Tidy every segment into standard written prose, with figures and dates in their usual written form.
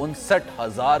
59,000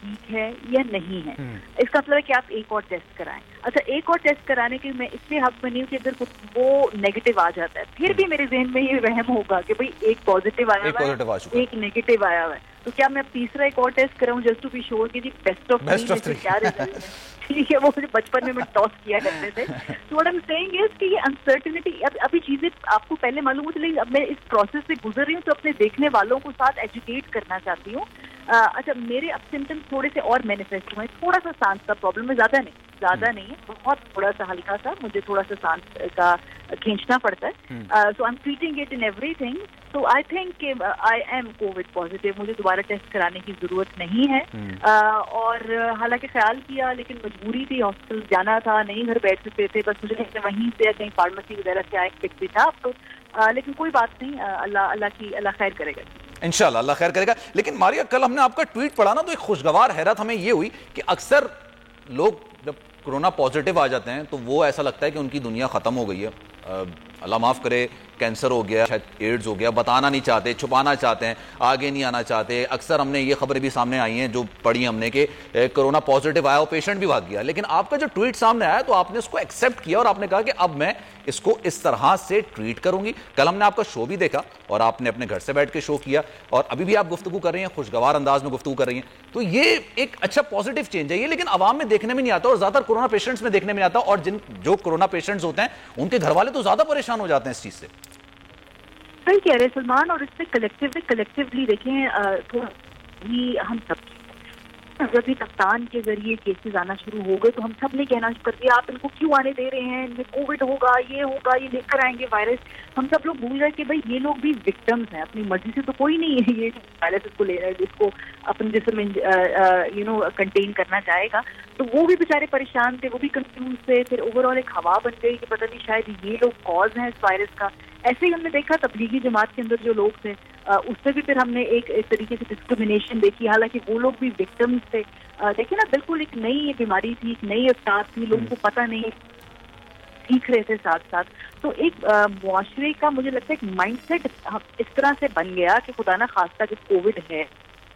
ٹھیک ہے یا نہیں ہے. اس کا مطلب ہے کہ آپ ایک اور ٹیسٹ کرائیں. اچھا ایک اور ٹیسٹ کرانے کے میں اس لیے حق میں نہیں ہوں کہ اگر وہ نیگیٹو آ جاتا ہے پھر بھی میرے ذہن میں یہ وہم ہوگا کہ بھائی ایک پازیٹیو آیا ہوا ہے ایک نیگیٹو آیا ہوا ہے, تو کیا میں تیسرا ایک اور ٹیسٹ کراؤں جسٹ ٹو بی شیور کہ جی بیسٹ آف تھری کیا ریزلٹ ہے. ٹھیک ہے, وہ مجھے بچپن میں ٹاس کیا کرتے تھے. تو واٹ آئی ایم سیئنگ از کہ یہ انسرٹنٹی ابھی چیزیں آپ کو پہلے معلوم ہو چلی, اب میں اس پروسیس سے گزر رہی ہوں تو اپنے دیکھنے والوں کو ساتھ ایجوکیٹ کرنا چاہتی ہوں. اچھا میرے اب سمٹمس تھوڑے سے اور مینیفیسٹ ہوئے, تھوڑا سا سانس کا پرابلم ہے, زیادہ نہیں ہے, بہت تھوڑا سا ہلکا سا, مجھے تھوڑا سا سانس کا کھینچنا پڑتا ہے. So I'm treating it in ایوری تھنگ. تو I think I'm covid positive, مجھے دوبارہ ٹیسٹ کرانے کی ضرورت نہیں ہے. اور حالانکہ خیال کیا لیکن مجبوری تھی, ہاسپٹل جانا تھا, نہیں گھر بیٹھ سکتے تھے, بس مجھے وہیں سے کہیں فارمیسی وغیرہ سے ایک پک بھی تھا. اب تو لیکن کوئی بات نہیں, اللہ خیر کرے گا. انشاءاللہ اللہ خیر کرے گا. لیکن ماریا کل ہم نے آپ کا ٹویٹ پڑھا نا, تو ایک خوشگوار حیرت ہمیں یہ ہوئی کہ اکثر لوگ جب کرونا پازیٹیو آ جاتے ہیں تو وہ ایسا لگتا ہے کہ ان کی دنیا ختم ہو گئی ہے, اللہ معاف کرے کینسر ہو گیا, شاید ایڈز ہو گیا, بتانا نہیں چاہتے, چھپانا چاہتے ہیں, آگے نہیں آنا چاہتے. اکثر ہم نے یہ خبریں بھی سامنے آئی ہیں جو پڑھی ہم نے کہ کرونا پازیٹیو آیا اور پیشنٹ بھی بھاگ گیا. لیکن آپ کا جو ٹویٹ سامنے آیا تو آپ نے اس کو ایکسیپٹ کیا اور آپ نے کہا کہ اب میں اس کو اس طرح سے ٹریٹ کروں گی. کل ہم نے آپ کا شو بھی دیکھا اور آپ نے اپنے گھر سے بیٹھ کے شو کیا اور ابھی بھی آپ گفتگو کر رہی ہیں, خوشگوار انداز میں گفتگو کر رہی ہیں. تو یہ ایک اچھا پازیٹیو چینج ہے یہ, لیکن عوام میں دیکھنے میں نہیں آتا اور زیادہ تر کورونا پیشنٹس میں دیکھنے میں آتا, اور جو کورونا پیشنٹس ہوتے ہیں ان کے گھر والے تو زیادہ پریشان ہو جاتے ہیں اس چیز سے. صحیح کہہ رہے سلمان, اور اس میں کلیکٹیولی دیکھیں تھوڑا بھی ہم سب جب بھی کپتان کے ذریعے کیسز آنا شروع ہو گئے تو ہم سب نے کہنا شروع کر دیا آپ ان کو کیوں آنے دے رہے ہیں, ان میں کووڈ ہوگا, یہ لے کر آئیں گے وائرس. ہم سب لوگ بھول گئے کہ بھائی یہ لوگ بھی وکٹمز ہیں, اپنی مرضی سے تو کوئی نہیں ہے یہ وائرس اس کو لے رہا ہے جس کو اپنے جسم میں کنٹین کرنا چاہے گا. تو وہ بھی بیچارے پریشان تھے, وہ بھی کنفیوز تھے. پھر اوور آل ایک ہوا بن گئی کہ پتہ نہیں شاید یہ لوگ کاز ہیں اس وائرس کا. ایسے ہی ہم نے دیکھا تبلیغی جماعت کے اندر جو لوگ تھے اس سے بھی پھر ہم نے ایک طریقے سے ڈسکریمنیشن دیکھی, حالانکہ وہ لوگ بھی وکٹمز تھے. دیکھیں نا بالکل ایک نئی بیماری تھی, ایک نئی افطار تھی, لوگوں کو پتہ نہیں, سیکھ رہے تھے ساتھ ساتھ. تو ایک معاشرے کا مجھے لگتا ہے ایک مائنڈ سیٹ اس طرح سے بن گیا کہ خدا نہ خواستہ کہ کووڈ ہے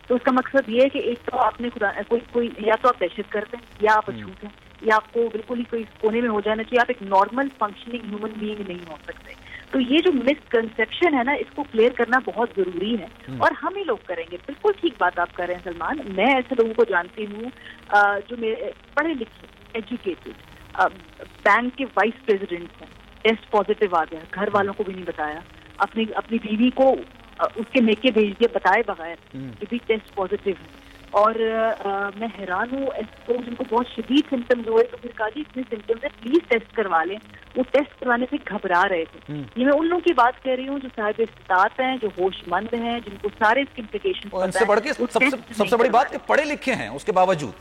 تو اس کا مقصد یہ ہے کہ ایک تو آپ نے کوئی یا تو آپ دہشت گرد ہیں یا آپ اچھوت ہیں یا آپ کو بالکل ہی کوئی کونے میں ہو جانا چاہیے, آپ ایک نارمل فنکشننگ ہیومن بینگ نہیں ہو سکتے. تو یہ جو مسکنسیپشن ہے نا اس کو کلیئر کرنا بہت ضروری ہے اور ہم ہی لوگ کریں گے. بالکل ٹھیک بات آپ کر رہے ہیں سلمان, میں ایسے لوگوں کو جانتی ہوں جو میرے پڑھے لکھے ایجوکیٹڈ بینک کے وائس پریزیڈنٹ ہیں, ٹیسٹ پازیٹیو آ گیا, گھر والوں کو بھی نہیں بتایا, اپنی بیوی کو اس کے میکے بھیج دیا بتائے بغیر کہ بھی ٹیسٹ پازیٹیو ہے. اور میں حیران ہوں جن کو بہت شدید سمٹمز ہوئے تو پھر کہا جی اتنے سمٹمز ہے پلیز ٹیسٹ کروا لیں. وہ ٹیسٹ کروانے سے گھبرا رہے تھے. یہ میں ان لوگوں کی بات کہہ رہی ہوں جو صاحب استطاعت ہیں, جو ہوش مند ہیں, جن کو سارے اس کے امپلیکیشن ان سے بڑھ کے سب سے بڑی بات کہ پڑھے لکھے ہیں اس کے باوجود.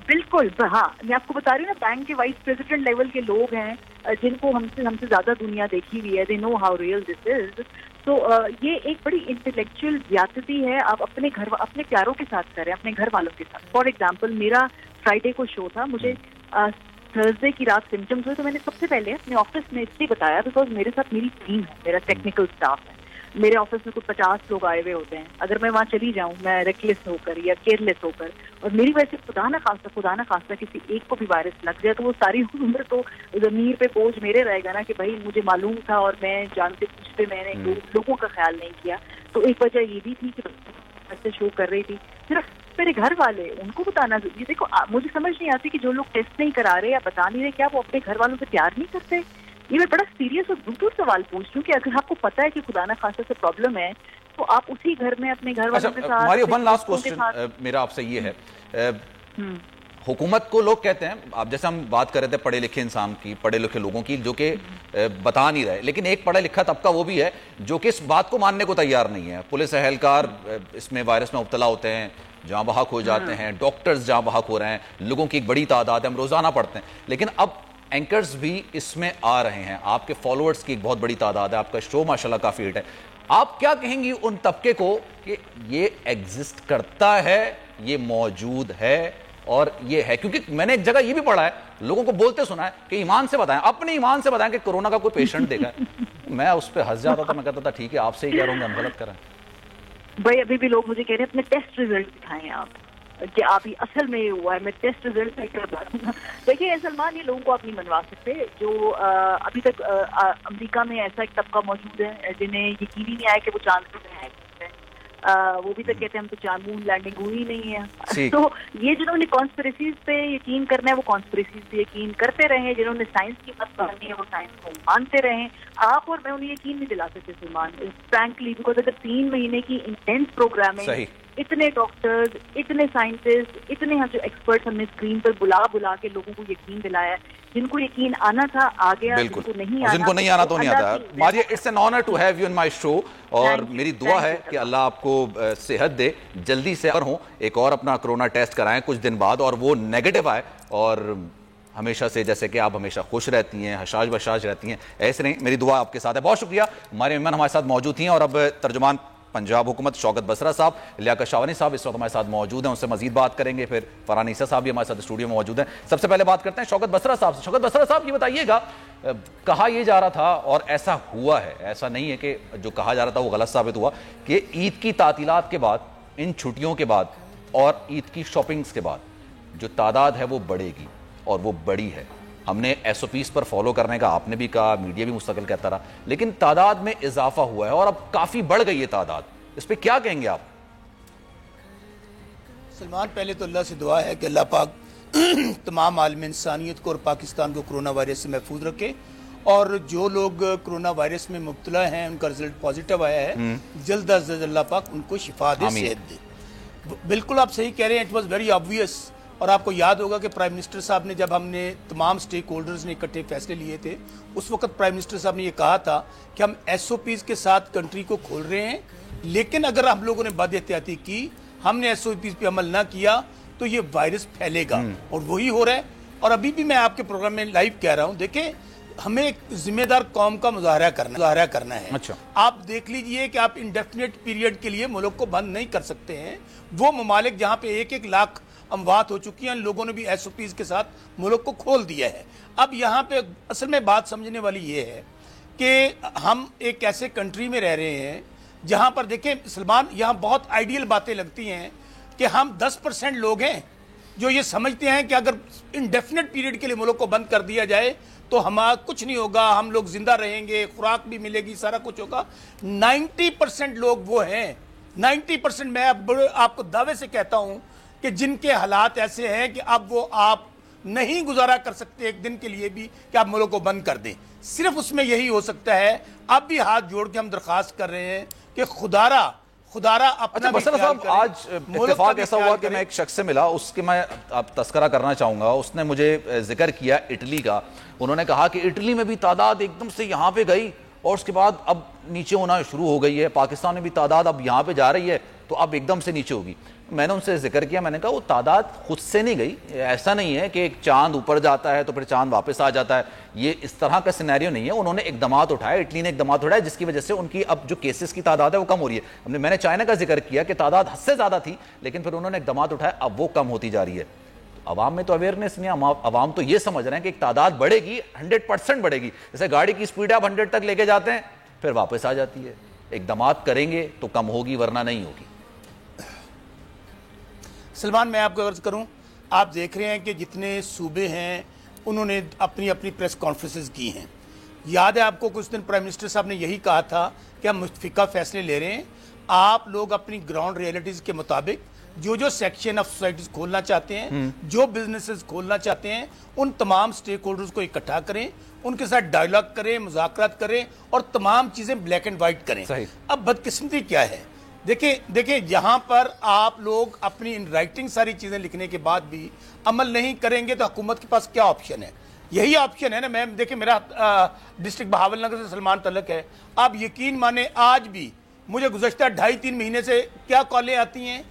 بالکل ہاں, میں آپ کو بتا رہی ہوں نا بینک کے وائس پریزیڈنٹ لیول کے لوگ ہیں جن کو ہم سے زیادہ دنیا دیکھی ہوئی ہے, دے نو ہاؤ ریئل دس از. تو یہ ایک بڑی انٹلیکچوئل زیادتی ہے. آپ اپنے پیاروں کے ساتھ کریں, اپنے گھر والوں کے ساتھ. فار ایگزامپل میرا فرائیڈے کو شو تھا, مجھے تھرسڈے کی رات سمٹمز ہوئے تو میں نے سب سے پہلے اپنے آفس میں اس لیے بتایا بیکاز میرے ساتھ میری ٹیم ہے, میرا ٹیکنیکل اسٹاف ہے. میرے آفس میں کچھ 50 لوگ آئے ہوئے ہوتے ہیں. اگر میں وہاں چلی جاؤں میں ریکلیس ہو کر یا کیئرلیس ہو کر اور میری وجہ سے خدا نہ خواستہ کسی ایک کو بھی وائرس لگ جائے تو وہ ساری عمر تو ضمیر پہ بوجھ میرے رہے گا نا کہ بھائی مجھے معلوم تھا اور میں جانتے پوچھتے میں نے لوگوں کا خیال نہیں کیا. تو ایک وجہ یہ بھی تھی کہ ایسے شو کر رہی تھی. صرف میرے گھر والے ان کو بتانا ضروری. دیکھو مجھے سمجھ نہیں آتی کہ جو لوگ ٹیسٹ نہیں کرا رہے یا بتا نہیں رہے کیا وہ اپنے گھر والوں سے پیار نہیں کرتے. یہ میں بڑا سیریس اور بروٹل سوال پوچھ رہی ہوں کہ اگر آپ کو پتا ہے کہ خدا نہ خواستہ سے پرابلم ہے تو آپ اسی گھر میں اپنے گھر والوں کے ساتھ. ماریا ون لاسٹ کوسچن میرا آپ سے یہ ہے, حکومت کو لوگ کہتے ہیں, آپ جیسے ہم بات کر رہے تھے پڑھے لکھے انسان کی, پڑھے لکھے لوگوں کی جو کہ بتا نہیں رہے, لیکن ایک پڑھا لکھا طبقہ وہ بھی ہے جو کہ اس بات کو ماننے کو تیار نہیں ہے. پولیس اہلکار اس میں وائرس میں مبتلا ہوتے ہیں, جہاں بحق ہو جاتے ہیں, ڈاکٹرز جہاں بحق ہو رہے ہیں, لوگوں کی ایک بڑی تعداد ہے, ہم روزانہ پڑھتے ہیں. لیکن اب اینکرز بھی اس میں آ رہے ہیں, آپ کے فالوورز کی ایک بہت بڑی تعداد ہے, آپ کا شو ماشاءاللہ کافی ہٹ ہے. آپ کیا کہیں گی ان طبقے کو کہ یہ ایگزسٹ کرتا ہے, یہ موجود ہے اور یہ ہے؟ کیونکہ میں نے ایک جگہ یہ بھی پڑھا ہے, لوگوں کو بولتے سنا ہے کہ ایمان سے بتائیں, اپنے ایمان سے بتائیں کہ کورونا کا کوئی پیشنٹ دیکھا ہے. میں اس پہ ہنس جاتا تھا, میں کہتا تھا ٹھیک ہے آپ سے ہی کہہ رہا ہوں کہ ہم غلط کریں. بھائی ابھی بھی لوگ مجھے کہہ رہے ہیں اپنے ٹیسٹ ریزلٹ دکھائیں آپ. کہ آپ یہ اصل میں ہوا ہے. میں ٹیسٹ ریزلٹ نہیں کر پاؤں. دیکھیے سلمان، یہ لوگوں کو آپ نہیں منوا سکتے. جو ابھی تک امریکہ میں ایسا ایک طبقہ موجود ہے جنہیں یقین ہی نہیں آیا کہ وہ چاند پہ آئے. وہ بھی تک کہتے ہیں ہم تو چاند مون لینڈنگ ہوئی نہیں ہے. تو یہ جنہوں نے کانسپریسیز پہ یقین کرنا ہے وہ کانسپریسیز پہ یقین کرتے رہیں. جنہوں نے سائنس کی بات ماننی ہے وہ سائنس کو مانتے رہیں. آپ اور میں انہیں یقین نہیں دلا سکتے سلمان فرینکلی، بیکاز اگر 3 مہینے کی انٹینس پروگرامنگ، اتنے ڈاکٹرز، اتنے سائنٹسٹ، اتنے جو ایکسپرٹس ہم نے اسکرین پر بلا کے لوگوں کو یقین دلایا. جن کو یقین آنا تھا آ گیا، جن کو نہیں آنا تو نہیں آتا. Maria, it's an honour to have you in my show, اور میری دعا ہے کہ اللہ آپ کو صحت دے، جلدی سے ہوں ایک اور اپنا کرونا ٹیسٹ کرائیں کچھ دن بعد اور وہ نیگیٹو آئے، اور ہمیشہ سے جیسے کہ آپ ہمیشہ خوش رہتی ہیں، حشاش بشاش رہتی ہیں، ایسے نہیں. میری دعا آپ کے ساتھ ہے. بہت شکریہ. ہمارے مہمان ہمارے ساتھ موجود ہیں، اور اب ترجمان پنجاب حکومت شوکت بسرا صاحب، لیاقت شاوانی صاحب اس وقت ہمارے ساتھ موجود ہیں. ان سے مزید بات کریں گے. پھر فرحان عیسیٰ صاحب بھی ہمارے ساتھ اسٹوڈیو میں موجود ہیں. سب سے پہلے بات کرتے ہیں شوکت بسرا صاحب سے. شوکت بسرا صاحب، یہ بتائیے گا، کہا یہ جا رہا تھا اور ایسا ہوا ہے، ایسا نہیں ہے کہ جو کہا جا رہا تھا وہ غلط ثابت ہوا، کہ عید کی تعطیلات کے بعد، ان چھٹیوں کے بعد اور عید کی شاپنگز کے بعد جو تعداد ہے وہ بڑھے گی، اور وہ بڑی ہے. ہم نے ایس او پیز پر فالو کرنے کا آپ نے بھی کہا، میڈیا بھی مستقل کہتا رہا، لیکن تعداد میں اضافہ ہوا ہے اور اب کافی بڑھ گئی ہے تعداد. اس پہ کیا کہیں گے آپ؟ سلمان، پہلے تو اللہ سے دعا ہے کہ اللہ پاک تمام عالم انسانیت کو اور پاکستان کو کرونا وائرس سے محفوظ رکھے، اور جو لوگ کرونا وائرس میں مبتلا ہیں، ان کا رزلٹ پازیٹیو آیا ہے، جلد از جلد اللہ پاک ان کو شفا دے، صحت دے. بالکل آپ صحیح کہہ رہے ہیں. It was very obvious. اور آپ کو یاد ہوگا کہ پرائم منسٹر صاحب نے، جب ہم نے تمام سٹیک ہولڈرز نے اکٹھے فیصلے لیے تھے، اس وقت پرائم منسٹر صاحب نے یہ کہا تھا کہ ہم ایس او پیز کے ساتھ کنٹری کو کھول رہے ہیں، لیکن اگر ہم لوگوں نے بد احتیاطی کی، ہم نے ایس او پیز پہ عمل نہ کیا، تو یہ وائرس پھیلے گا. اور وہی ہو رہا ہے. اور ابھی بھی میں آپ کے پروگرام میں لائیو کہہ رہا ہوں، دیکھیں ہمیں ایک ذمہ دار قوم کا مظاہرہ کرنا ہے. آپ دیکھ لیجئے کہ آپ انڈیفینٹ پیریڈ کے لیے ملک کو بند نہیں کر سکتے ہیں. وہ ممالک جہاں پہ 1-1 لاکھ اموات ہو چکی ہیں، لوگوں نے بھی ایس او پیز کے ساتھ ملک کو کھول دیا ہے. اب یہاں پہ اصل میں بات سمجھنے والی یہ ہے کہ ہم ایک ایسے کنٹری میں رہ رہے ہیں جہاں پر دیکھیں سلمان، یہاں بہت آئیڈیل باتیں لگتی ہیں کہ ہم 10% لوگ ہیں جو یہ سمجھتے ہیں کہ اگر انڈیفینٹ پیریڈ کے لیے ملک کو بند کر دیا جائے تو ہمارا کچھ نہیں ہوگا، ہم لوگ زندہ رہیں گے، خوراک بھی ملے گی، سارا کچھ ہوگا. 90% لوگ وہ ہیں، 90% میں آپ کو دعوے سے کہتا ہوں کہ جن کے حالات ایسے ہیں کہ اب وہ آپ نہیں گزارا کر سکتے ایک دن کے لیے بھی کہ آپ ملک کو بند کر دیں. صرف اس میں یہی ہو سکتا ہے. اب بھی ہاتھ جوڑ کے ہم درخواست کر رہے ہیں کہ خدارہ اپنا بھی خیال صاحب، کریں. آج اتفاق ایسا ہوا کہ میں ایک شخص سے ملا، اس کے میں آپ تذکرہ کرنا چاہوں گا. اس نے مجھے ذکر کیا اٹلی کا. انہوں نے کہا کہ اٹلی میں بھی تعداد ایک دم سے یہاں پہ گئی اور اس کے بعد اب نیچے ہونا شروع ہو گئی ہے. پاکستان میں بھی تعداد اب یہاں پہ جا رہی ہے تو اب ایک دم سے نیچے ہوگی. میں نے ان سے ذکر کیا، میں نے کہا وہ تعداد خود سے نہیں گئی. ایسا نہیں ہے کہ ایک چاند اوپر جاتا ہے تو پھر چاند واپس آ جاتا ہے. یہ اس طرح کا سینیریو نہیں ہے. انہوں نے اقدامات اٹھائے، اٹلی نے اقدامات اٹھائے جس کی وجہ سے ان کی اب جو کیسز کی تعداد ہے وہ کم ہو رہی ہے. میں نے چائنا کا ذکر کیا کہ تعداد حد سے زیادہ تھی، لیکن پھر انہوں نے اقدامات اٹھائے، اب وہ کم ہوتی جا رہی ہے. عوام میں تو اویئرنیس نہیں ہے. عوام تو یہ سمجھ رہے ہیں کہ ایک تعداد بڑھے گی، 100% بڑھے گی. جیسے گاڑی کی سپیڈ آپ 100 تک لے کے جاتے ہیں پھر واپس آ جاتی ہے. اقدامات کریں گے تو کم ہوگی، ورنہ نہیں ہوگی. سلمان، میں آپ کو عرض کروں، آپ دیکھ رہے ہیں کہ جتنے صوبے ہیں انہوں نے اپنی پریس کانفرنسز کی ہیں. یاد ہے آپ کو کچھ دن پرائم منسٹر صاحب نے یہی کہا تھا کہ ہم متفقہ فیصلے لے رہے ہیں. آپ لوگ اپنی گراؤنڈ ریئلٹیز کے مطابق جو سیکشن آف سوسائٹیز کھولنا چاہتے ہیں، جو بزنسز کھولنا چاہتے ہیں، ان تمام سٹیک ہولڈرز کو اکٹھا کریں، ان کے ساتھ ڈائیلاگ کریں، مذاکرات کریں اور تمام چیزیں بلیک اینڈ وائٹ کریں. اب بدقسمتی کیا ہے، دیکھیں یہاں پر آپ لوگ اپنی ان رائٹنگ ساری چیزیں لکھنے کے بعد بھی عمل نہیں کریں گے تو حکومت کے پاس کیا آپشن ہے؟ یہی آپشن ہے نا. میں دیکھیں میرا ڈسٹرکٹ بہاول نگر سے سلمان تعلق ہے. آپ یقین مانیں آج بھی مجھے گزشتہ 2.5-3 مہینے سے کیا کالیں آتی ہیں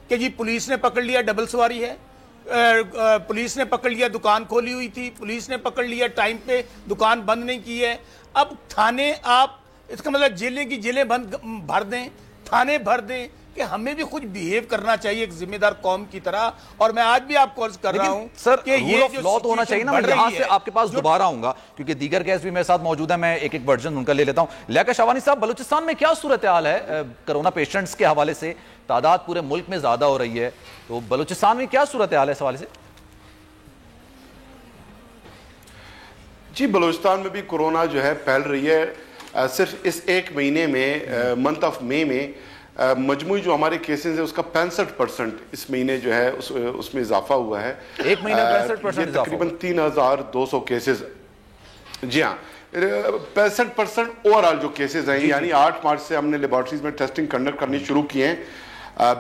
کہ جی پولیس نے پکڑ لیا ڈبل سواری ہے، پولیس نے پکڑ لیا دکان کھولی ہوئی تھی، پولیس نے پکڑ لیا ٹائم پہ دکان بند نہیں کی ہے. اب تھانے، آپ اس کا مطلب جیلیں کی جیلیں بھر دیں، تھانے بھر دیں، کہ ہمیں بھی کچھ بیہیو کرنا چاہیے ایک ذمہ دار قوم کی طرح. اور میں آج بھی آپ کو عرض کر رہا ہوں سر کہ رول یہ آف جو لا تو ہونا چاہیے نا. میں یہاں سے آپ کے پاس دوبارہ آؤں گا کیونکہ دیگر کیس بھی میرے ساتھ موجود ہیں, میں ایک ایک ورژن ان کا لے لیتا ہوں. لیاقت شاہوانی صاحب, بلوچستان میں کیا صورتحال ہے کرونا پیشنٹس کے حوالے سے؟ تعداد پورے ملک میں زیادہ ہو رہی ہے, تو بلوچستان میں کیا صورتحال ہے اس حوالے سے؟ جی, بلوچستان میں بھی کورونا جو ہے پھیل رہی ہے. صرف اس ایک مہینے میں منتھ آف مئی میں مجموعی جو ہمارے کیسز ہیں اس کا 65% اس مہینے جو ہے اس میں اضافہ ہوا ہے. ایک مہینے میں 65% تقریباً 3200 کیسز. جی ہاں, 65% اوور آل جو کیسز ہیں, یعنی 8 مارچ سے ہم نے لیبارٹریز میں ٹیسٹنگ کنڈکٹ کرنی شروع کی ہیں.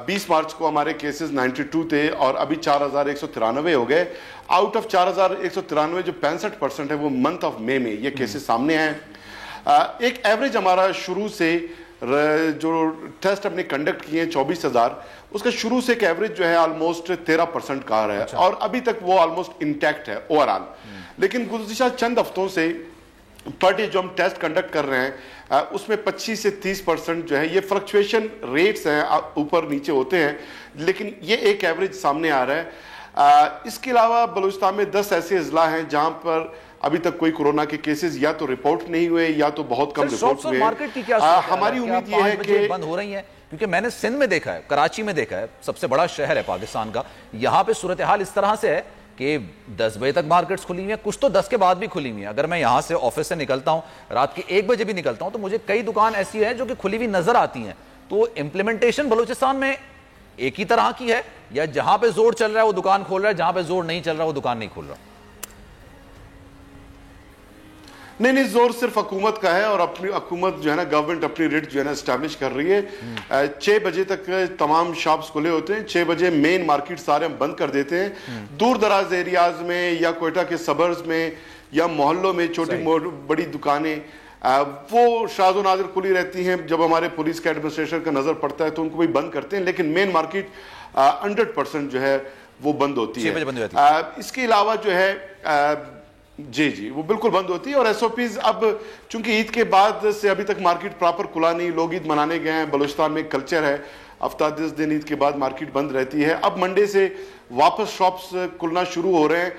20 مارچ کو ہمارے کیسز 92 تھے اور ابھی 4193 ہو گئے. آؤٹ آف 4193 جو 65% ہے وہ منتھ آف مئی میں یہ کیسز سامنے ہیں. ایک ایوریج ہمارا شروع سے جو ٹیسٹ ہم نے کنڈکٹ کیے ہیں 24,000, اس کا شروع سے ایک ایوریج جو ہے آلموسٹ 13% کا رہا ہے, اور ابھی تک وہ آلموسٹ انٹیکٹ ہے اوور آل. لیکن گزشتہ چند ہفتوں سے پر ڈے جو ہم ٹیسٹ کنڈکٹ کر رہے ہیں اس میں 25 سے 30% جو ہے یہ فلکچویشن ریٹس ہیں, اوپر نیچے ہوتے ہیں, لیکن یہ ایک ایوریج سامنے آ رہا ہے. اس کے علاوہ بلوچستان میں 10 ایسے اضلاع ہیں جہاں پر ابھی تک کوئی کورونا کے کیسز یا تو رپورٹ نہیں ہوئے یا تو بہت کم رپورٹ ہوئے. ہماری امید یہ ہے کہ بند ہو رہی ہیں, کیونکہ میں نے سندھ میں دیکھا ہے, کراچی میں دیکھا ہے, سب سے بڑا شہر ہے پاکستان کا, یہاں پہ صورتحال اس طرح سے ہے کہ 10 بجے تک مارکیٹس کھلی ہوئی ہیں, کچھ تو 10 کے بعد بھی کھلی ہوئی ہیں. اگر میں یہاں سے آفس سے نکلتا ہوں رات کے 1 بجے بھی نکلتا ہوں تو مجھے کئی دکان ایسی ہیں جو کہ کھلی ہوئی نظر آتی ہیں. تو امپلیمنٹیشن بلوچستان میں ایک ہی طرح کی ہے, یا جہاں پہ زور چل رہا ہے وہ دکان کھول رہا ہے, جہاں پہ زور نہیں چل رہا وہ دکان نہیں کھول رہا؟ نہیں, زور صرف حکومت کا ہے, اور اپنی حکومت جو ہے نا, گورنمنٹ اپنی ریٹ جو ہے نا اسٹیبلش کر رہی ہے. 6 بجے تک تمام شاپس کھلے ہوتے ہیں, 6 بجے مین مارکیٹ سارے ہم بند کر دیتے ہیں. دور دراز ایریاز میں یا کوئٹہ کے سبرز میں یا محلوں میں چھوٹی بڑی دکانیں وہ شاذ و نادر کھلی رہتی ہیں. جب ہمارے پولیس کے ایڈمنسٹریشن کا نظر پڑتا ہے تو ان کو بھی بند کرتے ہیں, لیکن مین مارکیٹ 100% جو ہے وہ بند ہوتی ہے. اس کے علاوہ جو ہے جی وہ بالکل بند ہوتی ہے. اور ایس او پیز اب چونکہ عید کے بعد سے ابھی تک مارکیٹ پراپر کھلا نہیں, لوگ عید منانے گئے ہیں. بلوچستان میں کلچر ہے ہفتہ 10 دن عید کے بعد مارکیٹ بند رہتی ہے. اب منڈے سے واپس شاپس کھلنا شروع ہو رہے ہیں.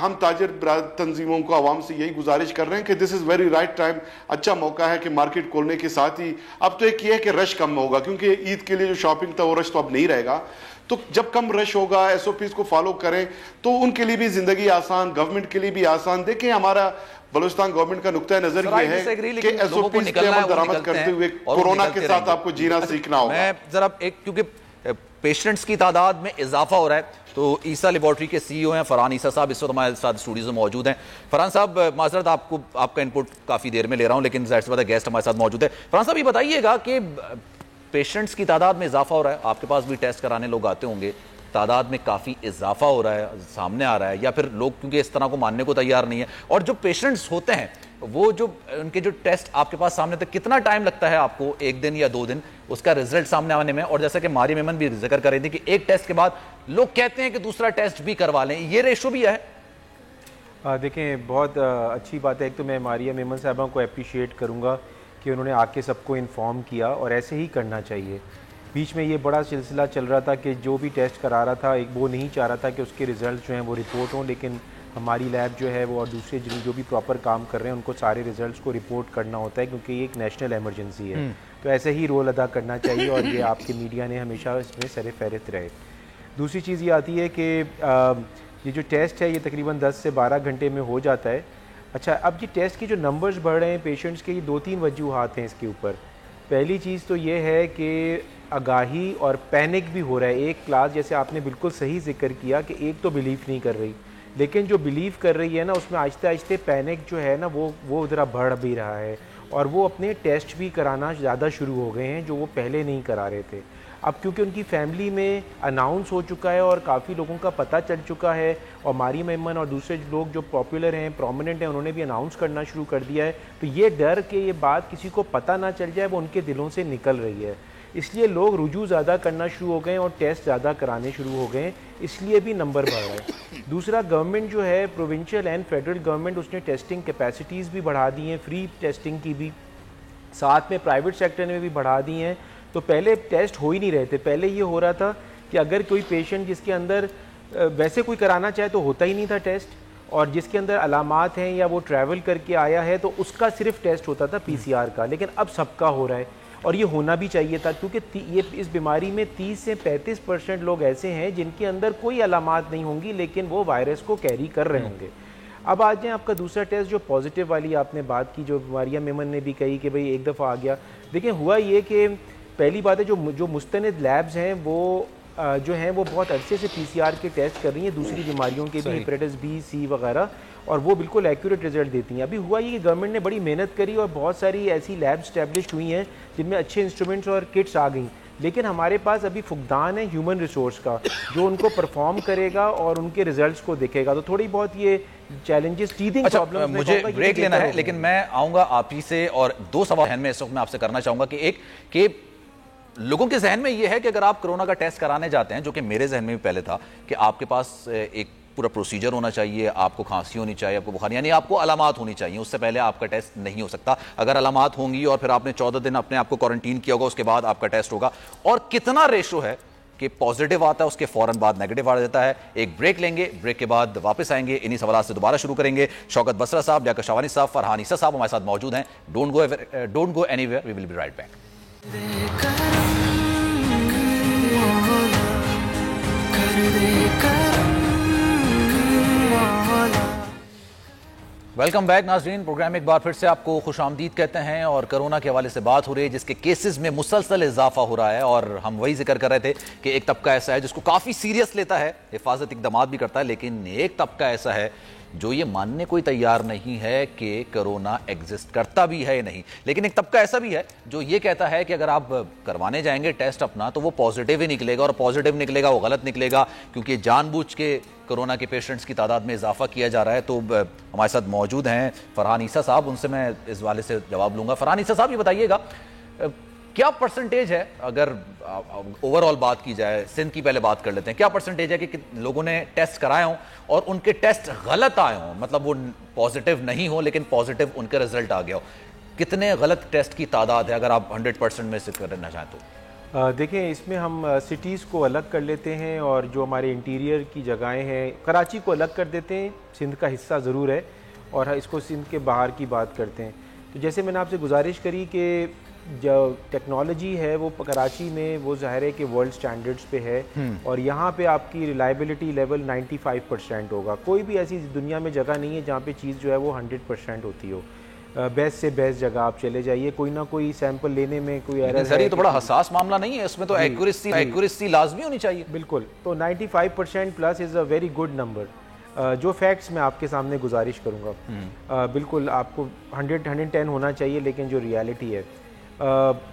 ہم تاجر تنظیموں کو, عوام سے یہی گزارش کر رہے ہیں کہ دس از ویری رائٹ ٹائم, اچھا موقع ہے کہ مارکیٹ کھولنے کے ساتھ ہی اب تو ایک یہ ہے کہ رش کم ہوگا, کیونکہ عید کے لیے جو شاپنگ تھا وہ رش تو اب نہیں رہے گا. تو جب کم رش ہوگا, ایس او پیز کو فالو کریں تو ان کے لیے بھی زندگی آسان, گورنمنٹ کے لیے بھی آسان. دیکھیں ہمارا بلوچستان گورنمنٹ کا نقطہ نظر یہ ہے کہ ایس او پیز پہ عمل درآمد کرتے ہوئے کورونا کے ساتھ آپ کو جینا سیکھنا ہوگا. میں ذرا کیونکہ پیشنٹس کی تعداد میں اضافہ ہو رہا ہے, تو عیسیٰ لیبارٹری کے سی ای او ہیں فرحان عیسیٰ صاحب, اس وقت ہمارے ساتھ اسٹوڈیوز میں موجود ہیں. فرحان صاحب, معذرت آپ کا انپٹ کافی دیر میں لے رہا ہوں, لیکن ظاہر سی بات ہے گیسٹ ہمارے ساتھ موجود ہے. فرحان صاحب, یہ بتائیے گا کہ پیشنٹس کی تعداد میں اضافہ ہو رہا ہے, آپ کے پاس بھی ٹیسٹ کرانے لوگ آتے ہوں گے, تعداد میں کافی اضافہ ہو رہا ہے, سامنے آ رہا ہے, یا پھر لوگ کیونکہ اس طرح کو ماننے کو تیار نہیں ہے, اور جو پیشنٹس ہوتے ہیں وہ جو ان کے جو ٹیسٹ آپ کے پاس سامنے تک کتنا ٹائم لگتا ہے آپ کو, 1 دن یا 2 دن اس کا رزلٹ سامنے آنے میں؟ اور جیسا کہ ماری میمن بھی ذکر کر رہی تھی کہ ایک ٹیسٹ کے بعد لوگ کہتے ہیں کہ دوسرا ٹیسٹ بھی کروا لیں, یہ ریشو بھی ہے؟ دیکھیں, بہت اچھی بات ہے. ایک تو میں ماریہ میمن صاحبہ کو اپریشیٹ کروں گا کہ انہوں نے آ کے سب کو انفارم کیا, اور ایسے ہی کرنا چاہیے. بیچ میں یہ بڑا سلسلہ چل رہا تھا کہ جو بھی ٹیسٹ کرا رہا تھا وہ نہیں چاہ رہا تھا کہ اس کے ریزلٹ جو ہیں وہ رپورٹ ہوں, لیکن ہماری لیب جو ہے وہ اور دوسرے جو بھی پراپر کام کر رہے ہیں ان کو سارے ریزلٹس کو رپورٹ کرنا ہوتا ہے, کیونکہ یہ ایک نیشنل ایمرجنسی ہے. تو ایسے ہی رول ادا کرنا چاہیے, اور یہ آپ کے میڈیا نے ہمیشہ اس میں سر فہرست رہے. دوسری چیز یہ آتی ہے کہ یہ جو ٹیسٹ ہے یہ تقریباً 10 سے 12 گھنٹے میں ہو جاتا ہے. اچھا, اب یہ ٹیسٹ کی جو نمبرز بڑھ رہے ہیں پیشنٹس کے, یہ 2-3 وجوہات ہیں اس کے اوپر. پہلی چیز تو یہ ہے کہ آگاہی اور پینک بھی ہو رہا ہے. ایک کلاس, جیسے آپ نے بالکل صحیح ذکر کیا کہ ایک تو بلیف نہیں کر رہی, لیکن جو بلیف کر رہی ہے نا اس میں آہستہ آہستہ پینک جو ہے نا وہ ذرا بڑھ بھی رہا ہے, اور وہ اپنے ٹیسٹ بھی کرانا زیادہ شروع ہو گئے ہیں جو وہ پہلے نہیں کرا رہے تھے. اب کیونکہ ان کی فیملی میں اناؤنس ہو چکا ہے اور کافی لوگوں کا پتہ چل چکا ہے, اور ماری میمن اور دوسرے لوگ جو پاپولر ہیں, پرومیننٹ ہیں, انہوں نے بھی اناؤنس کرنا شروع کر دیا ہے, تو یہ ڈر کہ یہ بات کسی کو پتہ نہ چل جائے وہ ان کے دلوں سے نکل رہی ہے. اس لیے لوگ رجوع زیادہ کرنا شروع ہو گئے ہیں اور ٹیسٹ زیادہ کرانے شروع ہو گئے ہیں, اس لیے بھی نمبر بڑھ رہا ہے. دوسرا, گورنمنٹ جو ہے پروونشل اینڈ فیڈرل گورنمنٹ, اس نے ٹیسٹنگ کیپیسٹیز بھی بڑھا دی ہیں, فری ٹیسٹنگ کی بھی, ساتھ میں پرائیویٹ سیکٹر نے بھی بڑھا دی ہیں. تو پہلے ٹیسٹ ہو ہی نہیں رہے تھے. پہلے یہ ہو رہا تھا کہ اگر کوئی پیشنٹ جس کے اندر ویسے کوئی کرانا چاہے تو ہوتا ہی نہیں تھا ٹیسٹ, اور جس کے اندر علامات ہیں یا وہ ٹریول کر کے آیا ہے تو اس کا صرف ٹیسٹ ہوتا تھا PCR کا. لیکن اب سب کا ہو رہا ہے, اور یہ ہونا بھی چاہیے تھا, کیونکہ یہ اس بیماری میں 30 سے 35% لوگ ایسے ہیں جن کے اندر کوئی علامات نہیں ہوں گی لیکن وہ وائرس کو کیری کر رہے ہوں گے. اب آ جائیں آپ کا دوسرا ٹیسٹ جو پازیٹیو والی آپ نے بات کی, جو ماریہ میمن نے بھی کہی کہ بھئی ایک دفعہ آ گیا. دیکھیں ہوا یہ کہ پہلی بات ہے جو مستند لیبز ہیں وہ جو ہیں وہ بہت عرصے سے PCR کے ٹیسٹ کر رہی ہیں دوسری بیماریوں کے بھی, ہیپیٹائٹس B, C وغیرہ, اور وہ بالکل ایکوریٹ رزلٹ دیتی ہیں. ابھی ہوا یہ کہ گورنمنٹ نے بڑی محنت کری اور بہت ساری ایسی لیب اسٹیبلشڈ ہوئی ہیں جن میں اچھے انسٹرومنٹس اور کٹس آ گئیں, لیکن ہمارے پاس ابھی فقدان ہے ہیومن ریسورس کا جو ان کو پرفارم کرے گا اور ان کے ریزلٹس کو دیکھے گا. تو تھوڑی بہت یہ چیلنجز ٹیتھنگ پرابلمز. مجھے بریک لینا ہے لیکن میں آؤں گا آپ ہی سے, اور 2 سوال ذہن میں اس وقت میں آپ سے کرنا چاہوں گا کہ ایک کہ لوگوں کے ذہن میں یہ ہے کہ اگر آپ کرونا کا ٹیسٹ کرانے جاتے ہیں, جو کہ میرے ذہن میں بھی پہلے تھا کہ آپ کے پاس ایک پورا پروسیجر ہونا چاہیے, آپ کو کھانسی ہونی چاہیے, آپ کو بخار, یعنی آپ کو علامات ہونی چاہیے, اس سے پہلے آپ کا ٹیسٹ نہیں ہو سکتا. اگر علامات ہوں گی اور پھر آپ نے 14 دن اپنے آپ کو کوارنٹین کیا ہوگا, اس کے بعد آپ کا ٹیسٹ ہوگا, اور کتنا ریشو ہے کہ پازیٹیو آتا ہے اس کے فوراً بعد نیگیٹو آ جاتا ہے. ایک بریک لیں گے, بریک کے بعد واپس آئیں گے, انہی سوالات سے دوبارہ شروع کریں گے. شوکت بسرا صاحب, لیاقت شوانی صاحب, فرحان عیسیٰ صاحب ہمارے ساتھ موجود ہیں. Don't go anywhere, we will be right back. Welcome back ناظرین. پروگرام ایک بار پھر سے آپ کو خوش آمدید کہتے ہیں, اور کرونا کے حوالے سے بات ہو رہی ہے جس کے کیسز میں مسلسل اضافہ ہو رہا ہے, اور ہم وہی ذکر کر رہے تھے کہ ایک طبقہ ایسا ہے جس کو کافی سیریس لیتا ہے, حفاظت اقدامات بھی کرتا ہے, لیکن ایک طبقہ ایسا ہے جو یہ ماننے کوئی تیار نہیں ہے کہ کرونا ایگزسٹ کرتا بھی ہے یا نہیں. لیکن ایک طبقہ ایسا بھی ہے جو یہ کہتا ہے کہ اگر آپ کروانے جائیں گے ٹیسٹ اپنا تو وہ پازیٹیو ہی نکلے گا, اور پازیٹیو نکلے گا وہ غلط نکلے گا, کیونکہ جان بوجھ کے کرونا کے پیشنٹس کی تعداد میں اضافہ کیا جا رہا ہے. تو ہمارے ساتھ موجود ہیں فرحان عیسیٰ صاحب, ان سے میں اس والے سے جواب لوں گا. فرحان عیسیٰ صاحب, یہ بتائیے گا کیا پرسنٹیج ہے, اگر اوور آل بات کی جائے, سندھ کی پہلے بات کر لیتے ہیں, کیا پرسنٹیج ہے کہ لوگوں نے ٹیسٹ کرائے ہوں اور ان کے ٹیسٹ غلط آئے ہوں, مطلب وہ پازیٹیو نہیں ہو لیکن پازیٹیو ان کا رزلٹ آ گیا ہو؟ کتنے غلط ٹیسٹ کی تعداد ہے اگر آپ 100% میں سے کرنا چاہیں تو؟ دیکھیں اس میں ہم سٹیز کو الگ کر لیتے ہیں, اور جو ہمارے انٹیریئر کی جگہیں ہیں, کراچی کو الگ کر دیتے ہیں, سندھ کا حصہ ضرور ہے, اور اس کو سندھ کے باہر کی بات کرتے ہیں. تو جیسے میں نے آپ سے گزارش کری کہ جو ٹیکنالوجی ہے وہ کراچی میں وہ ظاہر ہے کہ ورلڈ سٹینڈرڈز پہ ہے, اور یہاں پہ آپ کی ریلائبلٹی لیول 95% ہوگا. کوئی بھی ایسی دنیا میں جگہ نہیں ہے جہاں پہ چیز جو ہے وہ 100% ہوتی ہو. بیسٹ سے بیسٹ جگہ آپ چلے جائیے, کوئی نہ کوئی سیمپل لینے میں کوئی ایرر ہے. یہ تو بڑا حساس معاملہ نہیں ہے, اس میں تو ایکوریسی لازمی ہونی چاہیے. بالکل, تو 95% plus is a very good number. جو فیکٹس میں آپ کے سامنے گزارش کروں گا, بالکل آپ کو 110 ہونا چاہیے, لیکن جو ریالٹی ہے.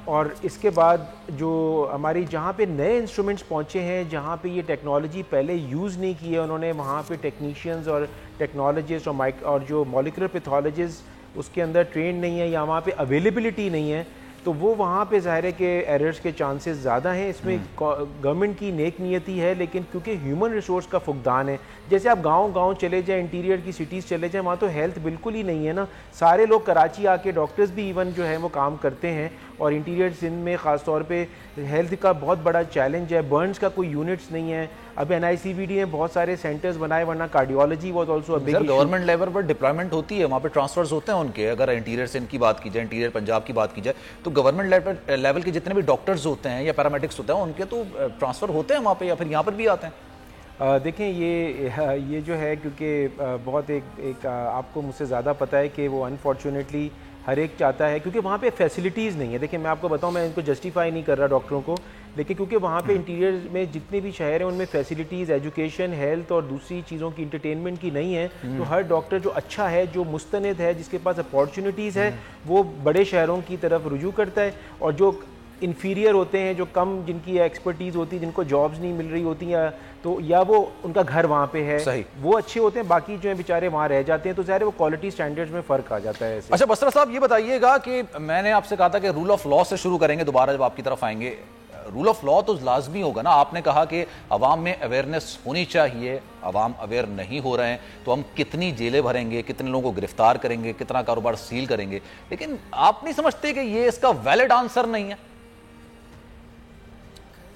اور اس کے بعد جو ہماری جہاں پہ نئے انسٹرومنٹس پہنچے ہیں, جہاں پہ یہ ٹیکنالوجی پہلے یوز نہیں کی ہے انہوں نے, وہاں پہ ٹیکنیشینز اور ٹیکنالوجسٹ اور جو مالیکولر پیتھولوجسٹ اس کے اندر ٹرینڈ نہیں ہے, یا وہاں پہ اویلیبلٹی نہیں ہے, تو وہ وہاں پہ ظاہر ہے کہ ایررز کے چانسز زیادہ ہیں. اس میں گورنمنٹ کی نیک نیتی ہے, لیکن کیونکہ ہیومن ریسورس کا فقدان ہے. جیسے آپ گاؤں چلے جائیں, انٹیریئر کی سٹیز چلے جائیں, وہاں تو ہیلتھ بالکل ہی نہیں ہے نا. سارے لوگ کراچی آ کے, ڈاکٹرز بھی ایون جو ہے وہ کام کرتے ہیں, اور انٹیریئر سندھ میں خاص طور پہ ہیلتھ کا بہت بڑا چیلنج ہے. برنز کا کوئی یونٹس نہیں ہے. اب NICVD نے بہت سارے سینٹرز بنائے, ورنہ cardiology was also a big issue. Government level per deployment ہوتی ہے, وہاں پہ ٹرانسفرز ہوتے ہیں ان کے. اگر انٹیریئر سندھ کی بات کی جائے, انٹیریئر پنجاب کی بات کی جائے, تو گورنمنٹ لیول کے جتنے بھی ڈاکٹرز ہوتے ہیں یا پیرامیڈکس ہوتے ہیں ان کے تو ٹرانسفر ہوتے ہیں وہاں پہ, یا پھر یہاں پر بھی آتے ہیں. دیکھیں یہ جو ہے, کیونکہ بہت ایک آپ کو مجھ سے زیادہ پتہ ہے کہ وہ انفارچونیٹلی ہر ایک چاہتا ہے, کیونکہ وہاں پہ فیسلٹیز نہیں ہے. دیکھیں میں آپ کو بتاؤں, میں ان کو جسٹیفائی نہیں کر رہا ڈاکٹروں کو, لیکن کیونکہ وہاں پہ انٹیریئر میں جتنے بھی شہر ہیں ان میں فیسلٹیز, ایجوکیشن, ہیلتھ اور دوسری چیزوں کی انٹرٹینمنٹ کی نہیں ہے. تو ہر ڈاکٹر جو اچھا ہے, جو مستند ہے, جس کے پاس اپارچونیٹیز ہے, وہ بڑے شہروں کی طرف رجوع کرتا ہے. اور جو انفیریئر ہوتے ہیں, جو کم جن کی ایکسپرٹیز ہوتی ہے, جن کو جابز نہیں مل رہی ہوتی ہیں, تو یا وہ ان کا گھر وہاں پہ ہے, وہ اچھے ہوتے ہیں, باقی جو ہیں بیچارے وہاں رہ جاتے ہیں. تو ظاہر ہے وہ کوالٹی سٹینڈرڈز میں فرق آ جاتا ہے. اچھا بسرا صاحب, یہ بتائیے گا کہ میں نے آپ سے کہا تھا کہ رول آف لا سے شروع کریں گے دوبارہ جب آپ کی طرف آئیں گے. رول آف لا تو لازمی ہوگا نا. آپ نے کہا کہ عوام میں اویئرنیس ہونی چاہیے, عوام اویئر نہیں ہو رہے ہیں, تو ہم کتنی جیلیں بھریں گے, کتنے لوگوں کو گرفتار کریں گے, کتنا کاروبار سیل کریں گے. لیکن آپ نہیں سمجھتے کہ یہ اس کا ویلڈ آنسر نہیں ہے؟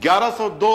1102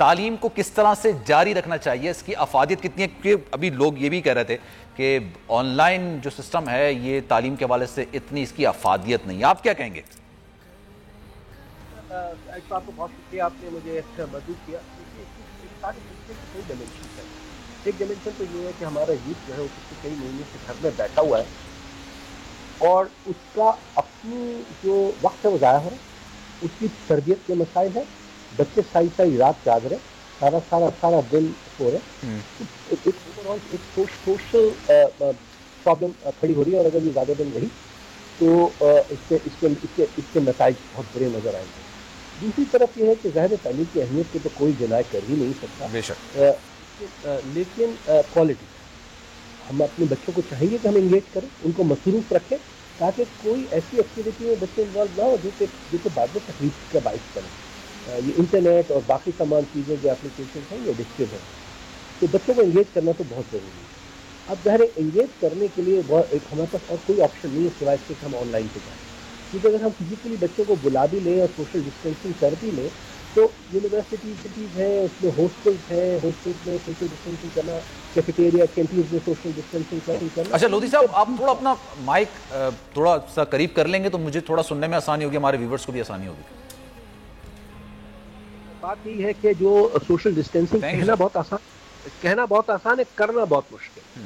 تعلیم کو کس طرح سے جاری رکھنا چاہیے, اس کی افادیت کتنی ہے؟ کیونکہ ابھی لوگ یہ بھی کہہ رہے تھے کہ آن لائن جو سسٹم ہے یہ تعلیم کے حوالے سے اتنی اس کی افادیت نہیں ہے, آپ کیا کہیں گے؟ آپ کو بہت شکریہ, آپ نے مجھے مدعو کیا. ایک ڈائمنشن تو یہ ہے کہ ہمارا یوتھ جو ہے وہ پچھلے کئی مہینے سے گھر میں بیٹھا ہوا ہے اور اس کا اپنی جو وقت ہے وہ ضائع ہو رہا ہے, اس کی تربیت کے مسائل ہیں, بچے ساری رات جاگ رہے, سارا دن سو رہے, ایک سوشل پرابلم کھڑی ہو رہی ہے, اور اگر یہ زیادہ دن رہی تو اس کے نتائج بہت بڑے نظر آئیں گے. دوسری طرف یہ ہے کہ ظاہر تعلیم کی اہمیت کی تو کوئی جناح کر ہی نہیں سکتا, بے شک, لیکن کوالٹی, ہم اپنے بچوں کو چاہیے کہ ہم انگیج کریں, ان کو مصروف رکھیں تاکہ کوئی ایسی ایکٹیویٹی میں بچے انوالو نہ ہو جو کہ بعد میں تکلیف کا باعث بنے. یہ انٹرنیٹ اور باقی تمام چیزیں جو اپلیکیشن ہیں یہ ایڈکٹیو ہیں, تو بچوں کو انگیج کرنا تو بہت ضروری ہے. اب ظاہر انگیج کرنے کے لیے ہمارے پاس اور کوئی آپشن نہیں ہے سوائے اس کے کہ ہم آن لائن پہ جائیں, کیونکہ اگر ہم فزیکلی بچوں کو بلا بھی لیں اور سوشل ڈسٹینسنگ کر بھی لیں تو یونیورسٹیز ہیں, اس میں ہاسٹلس ہیں, ہاسٹلس میں سوشل ڈسٹینسنگ کرنا, کیفیٹیریا کینٹینز میں سوشل ڈسٹینسنگ کرنا. اچھا لودھی صاحب, آپ تھوڑا اپنا مائک تھوڑا سا قریب کر لیں گے تو مجھے تھوڑا سننے میں آسانی ہوگی, ہمارے ویورز کو بھی آسانی ہوگی. بات یہ ہے کہ جو سوشل ڈسٹینسنگ کہنا بہت آسان ہے, کرنا بہت مشکل.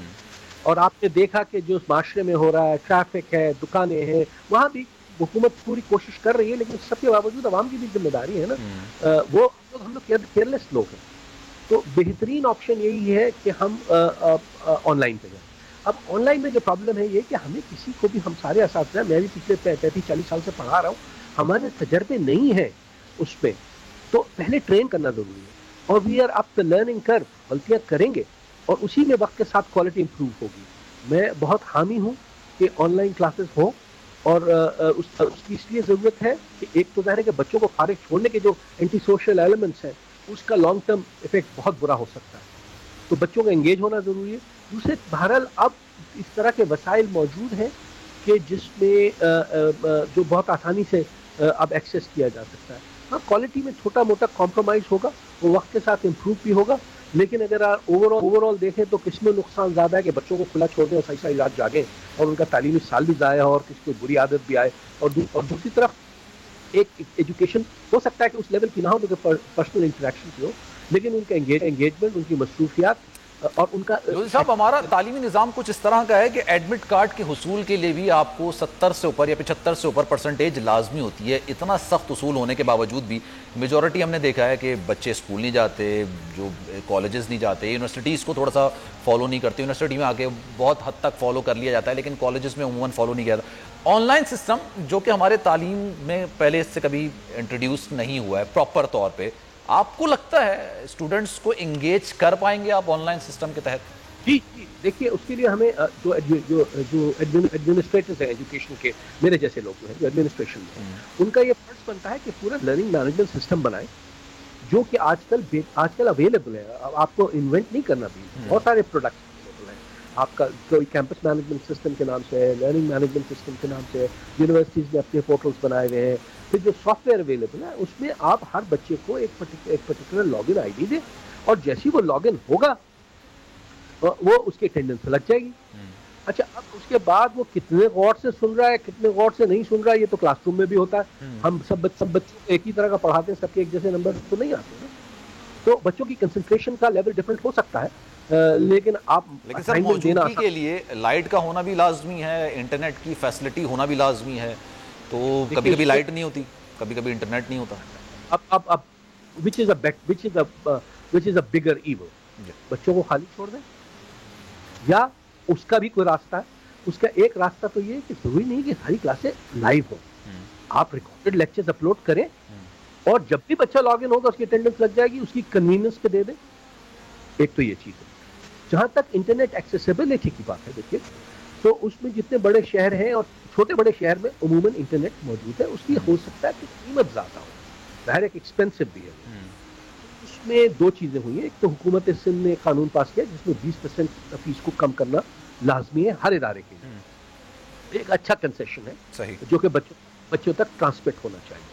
اور آپ نے دیکھا کہ جو معاشرے میں ہو رہا ہے, ٹریفک ہے, دکانیں ہیں, وہاں بھی حکومت پوری کوشش کر رہی ہے, لیکن سب کے باوجود عوام کی بھی ذمہ داری ہے نا, وہ ہم لوگ کیئرلیس لوگ ہیں. تو بہترین آپشن یہی ہے کہ ہم آن لائن پہ جائیں. اب آن لائن میں جو پرابلم ہے یہ کہ ہمیں کسی کو بھی, ہم سارے اساتذہ, میں بھی پچھلے 35-40 سال سے پڑھا رہا ہوں, ہمارے تجربے نہیں ہیں اس پہ, تو پہلے ٹرین کرنا ضروری ہے. اور we are up the learning curve, غلطیاں کریں گے اور اسی میں وقت کے ساتھ کوالٹی امپروو ہوگی. میں بہت حامی ہوں کہ آن لائن کلاسز ہوں, اور اس کی اس لیے ضرورت ہے کہ ایک تو ظاہر ہے کہ بچوں کو فارغ چھوڑنے کے جو اینٹی سوشل ایلیمنٹس ہیں اس کا لانگ ٹرم افیکٹ بہت برا ہو سکتا ہے, تو بچوں کا انگیج ہونا ضروری ہے. دوسرے بہرحال اب اس طرح کے وسائل موجود ہیں کہ جس میں جو بہت آسانی سے اب ایکسیس کیا جا سکتا ہے. ہاں, کوالٹی میں چھوٹا موٹا کمپرومائز ہوگا, وہ وقت کے ساتھ امپروو بھی ہوگا, لیکن اگر اوور آل دیکھیں تو کس میں نقصان زیادہ ہے کہ بچوں کو کھلا چھوڑ دیں اور صحیح رات جاگیں اور ان کا تعلیمی سال بھی ضائع ہو اور کسی کو بری عادت بھی آئے, اور دوسری طرف ایک ایجوکیشن ہو سکتا ہے کہ اس لیول کی نہ ہو تو پرسنل انٹریکشن کی ہو, لیکن ان کا انگیجمنٹ, ان کی مصروفیات اور ان کا. صاحب, ہمارا تعلیمی نظام کچھ اس طرح کا ہے کہ ایڈمٹ کارڈ کے حصول کے لیے بھی آپ کو 70 سے اوپر یا 75 سے اوپر پرسنٹیج لازمی ہوتی ہے. اتنا سخت اصول ہونے کے باوجود بھی میجورٹی ہم نے دیکھا ہے کہ بچے اسکول نہیں جاتے, جو کالجز نہیں جاتے, یونیورسٹیز کو تھوڑا سا فالو نہیں کرتے. یونیورسٹی میں آ کے بہت حد تک فالو کر لیا جاتا ہے, لیکن کالجز میں عموماً فالو نہیں کیا جاتا. آن لائن سسٹم جو کہ ہمارے تعلیم میں پہلے اس سے کبھی انٹروڈیوس نہیں ہوا ہے پراپر طور پہ, آپ کو لگتا ہے اسٹوڈنٹس کو انگیج کر پائیں گے آپ آن لائن سسٹم کے تحت؟ جی دیکھیے, اس کے لیے ہمیں جو ایڈمنسٹریٹرز ہیں ایجوکیشن کے, میرے جیسے لوگ جو ہیں جو ایڈمنسٹریشن میں, ان کا یہ فرض بنتا ہے کہ پورا لرننگ مینجمنٹ سسٹم بنائیں جو کہ آج کل اویلیبل ہے. آپ کو انوینٹ نہیں کرنا بھی, بہت سارے پروڈکٹس اویلیبل ہیں. آپ کا کوئی کیمپس مینجمنٹ سسٹم کے نام سے ہے, لرننگ مینجمنٹ سسٹم کے نام سے ہے, یونیورسٹیز نے اپنے پورٹلس بنائے ہوئے ہیں. پھر جو سافٹ ویئر اویلیبل ہے اس میں آپ ہر بچے کو ایک particular log in I D دیں, اور جیسی وہ لاگ ان ہوگا وہ اس کی اٹینڈنس لگ جائے گی. اچھا, اب اس کے بعد وہ کتنے غور سے سن رہا ہے, کتنے غور سے نہیں سن رہا ہے, یہ تو کلاس روم میں بھی ہوتا ہے. ہم سب بچوں ایک ہی طرح کا پڑھاتے ہیں, سب کے ایک جیسے نمبر تو نہیں آتے نا, تو بچوں کی کنسنٹریشن کا لیول ڈفرینٹ ہو سکتا ہے. لیکن سر موجودگی کے لیے لائٹ کا ہونا بھی لازمی ہے, انٹرنیٹ کی فیسلٹی ہونا بھی لازمی ہے. تو کبھی کبھی لائٹ نہیں ہوتی, کبھی کبھی انٹرنیٹ نہیں ہوتا. اب which is a bigger evil, بچوں کو خالی چھوڑ دیں یا اس کا بھی کوئی راستہ ہے. اس کا ایک راستہ تو یہ ہے کہ ضروری نہیں کہ ساری کلاسیں لائیو ہو, آپ ریکارڈڈ لیکچرز اپلوڈ کریں اور جب بھی بچہ لاگ ان ہوگا اس کی اٹینڈنس لگ جائے گی, اس کی کنوینئنس پہ دے دیں. ایک تو یہ چیز ہے. جہاں تک انٹرنیٹ ایکسیسیبلٹی کی بات ہے, دیکھیے تو اس میں جتنے بڑے شہر ہیں اور چھوٹے بڑے شہر میں عموماً انٹرنیٹ موجود ہے, اس کی ہو سکتا ہے کہ قیمت زیادہ ہو, ظاہر ایک ایکسپینسو بھی ہے. اس میں دو چیزیں ہوئی ہیں. ایک تو حکومت سندھ نے قانون پاس کیا جس میں 20% فیس کو کم کرنا لازمی ہے ہر ادارے کے لیے, ایک اچھا کنسیشن ہے جو کہ بچوں تک ٹرانسمٹ ہونا چاہیے.